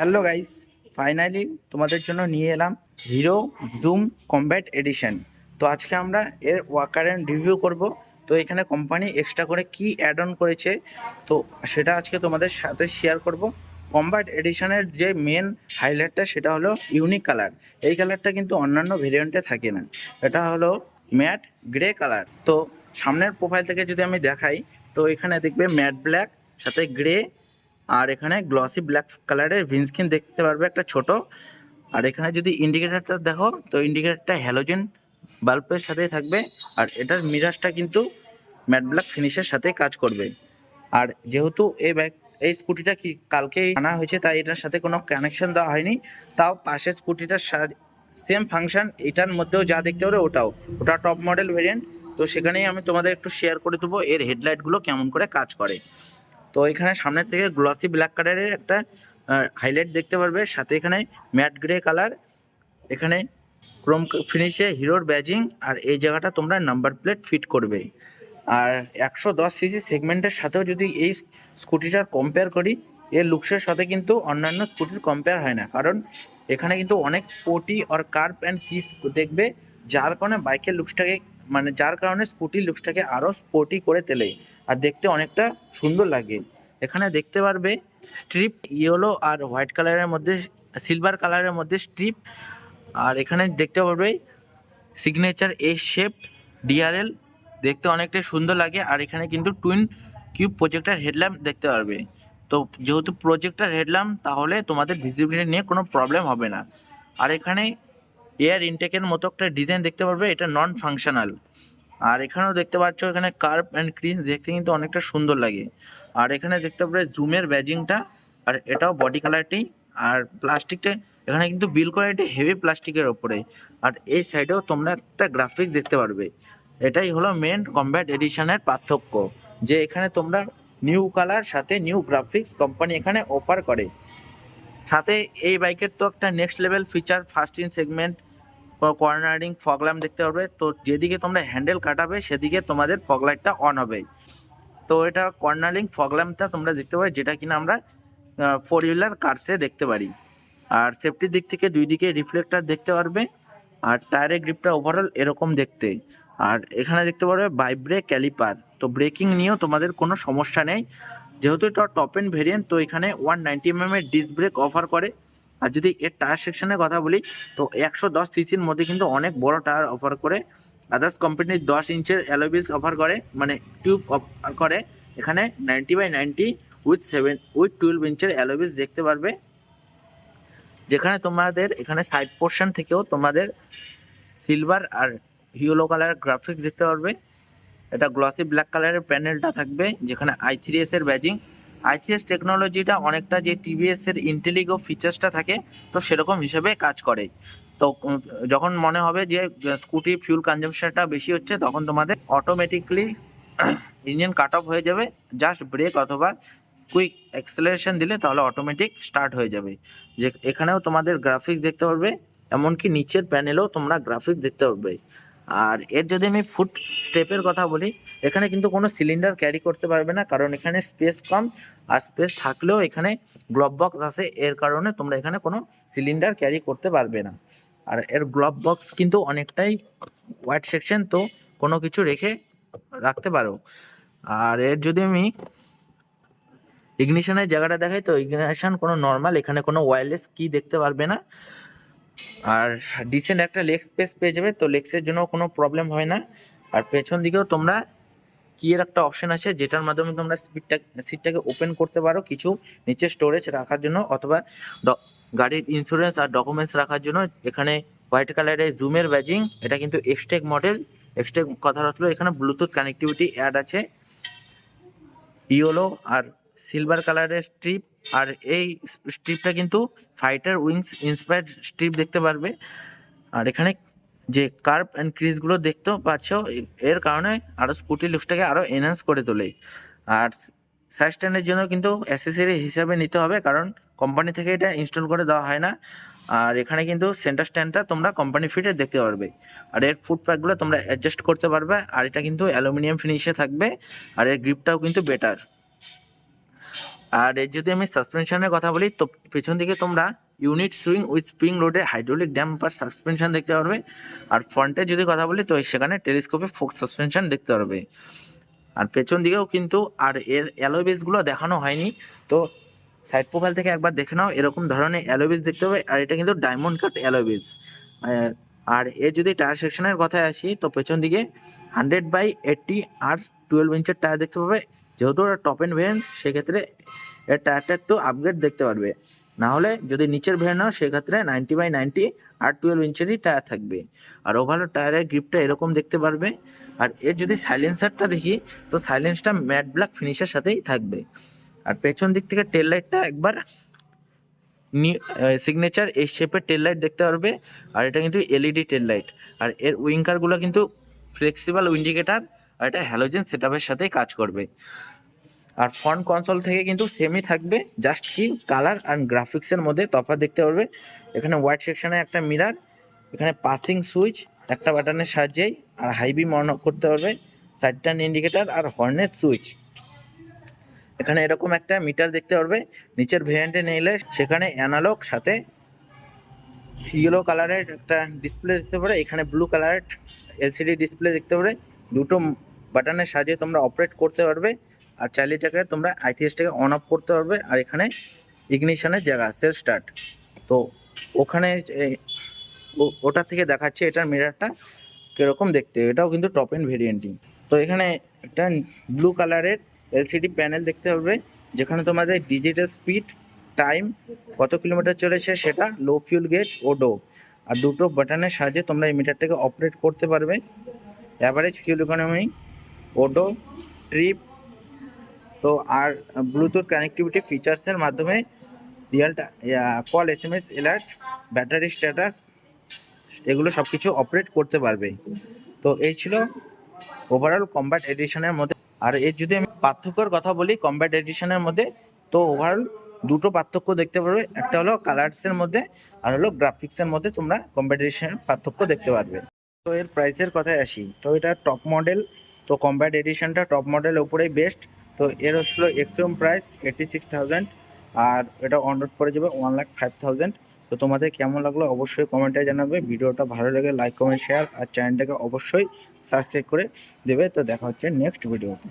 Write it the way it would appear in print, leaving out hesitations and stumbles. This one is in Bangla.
হ্যালো গাইস, ফাইনালি তোমাদের জন্য নিয়ে এলাম হিরো জুম কমব্যাট এডিশন। তো আজকে আমরা এর ওয়াকার অ্যান্ড রিভিউ করব। তো এখানে কোম্পানি এক্সট্রা করে কি অ্যাড অন করেছে তো সেটা আজকে তোমাদের সাথে শেয়ার করব। কমব্যাট এডিশনের যে মেন হাইলাইটটা সেটা হলো ইউনিক কালার। এই কালারটা কিন্তু অন্যান্য ভেরিয়েন্টে থাকে না। এটা হলো ম্যাট গ্রে কালার। তো সামনের প্রোফাইল থেকে যদি আমি দেখাই, তো এখানে দেখবে ম্যাট ব্ল্যাক সাথে গ্রে, আর এখানে গ্লসি ব্ল্যাক কালারের উইন্ডস্ক্রিন দেখতে পারবে একটা ছোট। আর এখানে যদি ইন্ডিকেটারটা দেখো, তো ইন্ডিকেটারটা হ্যালোজেন বাল্বের সাথে থাকবে। আর এটার মিরাজটা কিন্তু ম্যাট ব্ল্যাক ফিনিশের সাথে কাজ করবে। আর যেহেতু এই স্কুটিটা কি কালকেই আনা হয়েছে, তাই এটার সাথে কোনো কানেকশন দেওয়া হয়নি। তাও পাশের স্কুটিটার সেম ফাংশন এটার মধ্যেও যা দেখতে পাবে ওটা টপ মডেল ভেরিয়েন্ট। তো সেখানেই আমি তোমাদের একটু শেয়ার করে দেবো এর হেডলাইটগুলো কেমন করে কাজ করে। তো এখানে সামনের থেকে গ্লসি ব্ল্যাক কালারের একটা হাইলাইট দেখতে পারবে, সাথে এখানে ম্যাট গ্রে কালার, এখানে ক্রোম ফিনিশে হিরোর ব্যাজিং, আর এই জায়গাটা তোমরা নাম্বার প্লেট ফিট করবে। আর 110 সিসি সেগমেন্টের সাথেও যদি এই স্কুটিটার কম্পেয়ার করি, এর লুকসের সাথে কিন্তু অন্যান্য স্কুটির কম্পেয়ার হয় না, কারণ এখানে কিন্তু অনেক স্পোর্টি আর কার্ভ অ্যান্ড কিস দেখবে, যার কারণে বাইকের লুকসটাকে যার কারণে স্কুটির লুকসটাকে আরও স্পোর্টি করে তোলে আর দেখতে অনেকটা সুন্দর লাগে। এখানে দেখতে পারবে স্ট্রিপ ইয়েলো আর হোয়াইট কালারের মধ্যে, সিলভার কালারের মধ্যে স্ট্রিপ। আর এখানে দেখতে পারবে সিগনেচার এ শেপ ডিআরএল, দেখতে অনেকটাই সুন্দর লাগে। আর এখানে কিন্তু টুইন কিউব প্রজেক্টর হেডল্যাম্প দেখতে পারবে। তো যেহেতু প্রজেক্টর হেডল্যাম্প, তাহলে তোমাদের ভিজিবিলিটি নিয়ে কোনো প্রবলেম হবে না। আর এখানে এয়ার ইনটেকের মতো একটা ডিজাইন দেখতে পারবে, এটা নন ফাংশনাল। আর এখানেও দেখতে পাচ্ছ, এখানে কার্ভ অ্যান্ড ক্রিজ দেখতে কিন্তু অনেকটা সুন্দর লাগে। আর এখানে দেখতে পাবে জুমের ব্যাজিংটা, আর এটাও বডি কালারটি। আর প্লাস্টিকটা এখানে কিন্তু বিল কোয়ালিটি হেভি প্লাস্টিকের ওপরে। আর এই সাইডেও তোমরা একটা গ্রাফিক্স দেখতে পারবে। এটাই হলো মেন কমব্যাট এডিশনের পার্থক্য, যে এখানে তোমরা নিউ কালার সাথে নিউ গ্রাফিক্স কোম্পানি এখানে অফার করে। সাথে এই বাইকের তো একটা next level feature, first in segment cornering fog lamp দেখতে পারবে। তো যেদিকে তোমরা হ্যান্ডেল কাটাবে সেদিকে তোমাদের ফগ লাইটটা অন হবে। তো এটা কর্নারিং ফগ ল্যাম্পটা তোমরা দেখতে পাবে, যেটা কিনা আমরা 4 হুইলার কার্সে দেখতে পারি। আর সেফটির দিক থেকে দুই দিকে রিফ্লেক্টার দেখতে পারবে। আর টায়ারের গ্রিপটা ওভারঅল এরকম দেখতে। আর এখানে দেখতে পারবে বাইব্রেক ক্যালিপার। তো ব্রেকিং নিয়েও তোমাদের কোনো সমস্যা নেই, যেহেতু এটা টপ এন্ড ভেরিয়েন্ট। তো এখানে 190 এর ডিস্ক ব্রেক অফার করে। আর যদি এর টায়ার সেকশনের কথা বলি, তো 110 সিসির মধ্যে কিন্তু অনেক বড় টায়ার অফার করে। আদার্স কোম্পানি 10 ইঞ্চের অ্যালয় অফার করে, মানে টিউব অফার করে। এখানে 90/90 উইথ 12 ইঞ্চের অ্যালয় দেখতে পারবে, যেখানে তোমাদের এখানে সাইড পোর্শন থেকেও তোমাদের সিলভার আর ইয়েলো কালার গ্রাফিক্স দেখতে পারবে। এটা গ্লসি ব্ল্যাক কালারের প্যানেলটা থাকবে, যেখানে i3s এর ব্যাজিং। i3s টেকনোলজিটা অনেকটা যে টিভিএস এর ইন্টেলিগো ফিচার্সটা থাকে, তো সেরকম হিসেবে কাজ করে। তো যখন মনে হবে যে স্কুটি ফিউল কনজাম্পশনটা বেশি হচ্ছে, তখন তোমাদের অটোমেটিকলি ইঞ্জিন কাট অফ হয়ে যাবে। জাস্ট ব্রেক অথবা কুইক অ্যাক্সেলারেশন দিলে তাহলে অটোমেটিক স্টার্ট হয়ে যাবে। যে এখানেও তোমাদের গ্রাফিক্স দেখতে পারবে, এমনকি নিচের প্যানেলেও তোমরা গ্রাফিক্স দেখতে পারবে। আর এর যদি আমি ফুট স্টেপের কথা বলি, এখানে কিন্তু কোনো সিলিন্ডার ক্যারি করতে পারবে না, কারণ এখানে স্পেস কম। আর স্পেস থাকলেও এখানে গ্লোভ বক্স আছে, এর কারণে তোমরা এখানে কোনো সিলিন্ডার ক্যারি করতে পারবে না। আর এর গ্লোভ বক্স কিন্তু অনেকটাই ওয়াইড সেকশন, তো কোনো কিছু রেখে রাখতে পারো। আর এর যদি আমি ইগনিশনের জায়গাটা দেখাই, তো ইগনিশন কোনো নর্মাল, এখানে কোনো ওয়্যারলেস কি দেখতে পারবে না। আর ডিসেন্ট একটা লেগ স্পেস পেয়ে যাবে, তো লেগসের জন্য কোনো প্রবলেম হয় না। আর পেছন দিকেও তোমরা কিয়ের একটা অপশন আছে, যেটার মাধ্যমে তোমরা সিটটাকে ওপেন করতে পারো কিছু নিচে স্টোরেজ রাখার জন্য, অথবা গাড়ির ইন্স্যুরেন্স আর ডকুমেন্টস রাখার জন্য। এখানে হোয়াইট কালারের জুমের ব্যাজিং, এটা কিন্তু এক্সটেক মডেল। এক্সটেক কথা হলো এখানে ব্লুটুথ কানেক্টিভিটি অ্যাড আছে, ইয়েলো আর সিলভার কালারের স্ট্রিপ। আর এই স্ট্রিপটা কিন্তু ফাইটার উইংস ইন্সপায়ার্ড স্ট্রিপ দেখতে পারবে। আর এখানে যে কার্ভ অ্যান্ড ক্রিজগুলো দেখতেও পাচ্ছ, এর কারণে আরও স্কুটির লুকসটাকে আরও এনহ্যান্স করে তোলে। আর সাইড স্ট্যান্ডের জন্য কিন্তু অ্যাসেসরি হিসাবে নিতে হবে, কারণ কোম্পানি থেকে এটা ইনস্টল করে দেওয়া হয় না। আর এখানে কিন্তু সেন্টার স্ট্যান্ডটা তোমরা কোম্পানি ফিটে দেখতে পারবে। আর এর ফুট প্যাকগুলো তোমরা অ্যাডজাস্ট করতে পারবে। আর এটা কিন্তু অ্যালুমিনিয়াম ফিনিশে থাকবে, আর এর গ্রিপটাও কিন্তু বেটার। আর এর যদি আমি সাসপেনশনের কথা বলি, তো পেছন দিকে তোমরা ইউনিট সুইং উইথ স্প্রিং লোডের হাইড্রোলিক ড্যাম্পার সাসপেনশন দেখতে পারবে। আর ফ্রন্টে যদি কথা বলি, তো সেখানে টেলিস্কোপে ফোক সাসপেনশন দেখতে পারবে। আর পেছন দিকেও কিন্তু আর এর অ্যালয় বেসগুলো দেখানো হয়নি, তো সাইড প্রোফাইল থেকে একবার দেখে নাও, এরকম ধরনের অ্যালয় বেস দেখতে হবে। আর এটা কিন্তু ডায়মন্ড কাট অ্যালয় বেস। আর এর যদি টায়ার সেকশনের কথায় আসি, তো পেছন দিকে 100/80 আর 12 ইঞ্চের টায়ার দেখতে পাবে। যেহেতু ওটা টপ এন্ড ভেরিয়েন্ট, সেক্ষেত্রে এর টায়ারটা একটু আপগ্রেড দেখতে পারবে। না হলে যদি নিচের ভেরিয়েন্ট নাও, সেক্ষেত্রে 90/90 আর 12 ইঞ্চেরই টায়ার থাকবে। আর ওভারঅল টায়ারের গ্রিপটা এরকম দেখতে পারবে। আর এর যদি সাইলেন্সারটা দেখি, তো সাইলেন্সটা ম্যাট ব্ল্যাক ফিনিশের সাথেই থাকবে। আর পেছন দিক থেকে টেল লাইটটা একবার সিগনেচার এই শেপের টেল লাইট দেখতে পারবে। আর এটা কিন্তু এলইডি টেল লাইট। আর এর উইঙ্কারগুলো কিন্তু ফ্লেক্সিবল ইন্ডিকেটার, আর এটা হ্যালোজেন সেটআপের সাথেই কাজ করবে। আর ফ্রন্ট কনসোল থেকে কিন্তু সেমই থাকবে, জাস্ট কি কালার আর গ্রাফিক্সের মধ্যে তফাৎ দেখতে পারবে। এখানে হোয়াইট সেকশনে একটা মিরার, এখানে পাসিং সুইচ একটা বাটনের সাহায্যেই, আর হাই বিম অন অফ করতে পারবে, সাইড টার্ন ইন্ডিকেটার আর হর্নের সুইচ। এখানে এরকম একটা মিটার দেখতে পারবে। নিচের ভেরিয়েন্টে নিলে সেখানে অ্যানালগ সাথে ইয়েলো কালারের একটা ডিসপ্লে দেখতে পারে, এখানে ব্লু কালারের এলসিডি ডিসপ্লে দেখতে পারে। দুটো বাটনের সাহায্যে তোমরা অপারেট করতে পারবে। আর চাইলে এটাকে তোমরা আইথিএসটাকে অন অফ করতে পারবে। আর এখানে ইগনিশনের জায়গা সেলফ স্টার্ট, তো ওখানে ওটার থেকে দেখাচ্ছে এটার মিরারটা কীরকম দেখতে। এটাও কিন্তু টপ এন্ড ভেরিয়েন্টই। তো এখানে একটা ব্লু কালারের এলসিডি প্যানেল দেখতে পারবে, যেখানে তোমাদের ডিজিটাল স্পিড, টাইম, কত কিলোমিটার চলেছে সেটা, লো ফিউল গেজ ও ডো। আর দুটো বাটনের সাহায্যে তোমরা এই মিটারটাকে অপারেট করতে পারবে। Average fuel economy, Odoo, trip, তো আর ব্লুটুথ কানেক্টিভিটি ফিচার্সের মাধ্যমে real call, SMS alert, battery status, এগুলো সব কিছু অপারেট করতে পারবে। তো এই ছিল ওভারঅল কমব্যাট এডিশনের মধ্যে। আর এর যদি আমি পার্থক্যর কথা বলি কমব্যাট এডিশনের মধ্যে, তো ওভারঅল দুটো পার্থক্য দেখতে পারবে। একটা হলো কালার্সের মধ্যে, আর হলো গ্রাফিক্সের মধ্যে তোমরা কমব্যাট এডিশনের পার্থক্য দেখতে পারবে। তো এর প্রাইসের কথায় আসি, তো এটা টপ মডেল, তো কমব্যাট এডিশনটা টপ মডেলের উপরেই বেস্ট। তো এর হচ্ছিল এক্সট্রিম প্রাইস 86,000, আর এটা অন রোড পড়ে যাবে 1,05,000। তো তোমাদের কেমন লাগলো অবশ্যই কমেন্টে জানাবে। ভিডিওটা ভালো লাগে লাইক, কমেন্ট, শেয়ার, আর চ্যানেলটাকে অবশ্যই সাবস্ক্রাইব করে দেবে। তো দেখা হচ্ছে নেক্সট ভিডিওতে।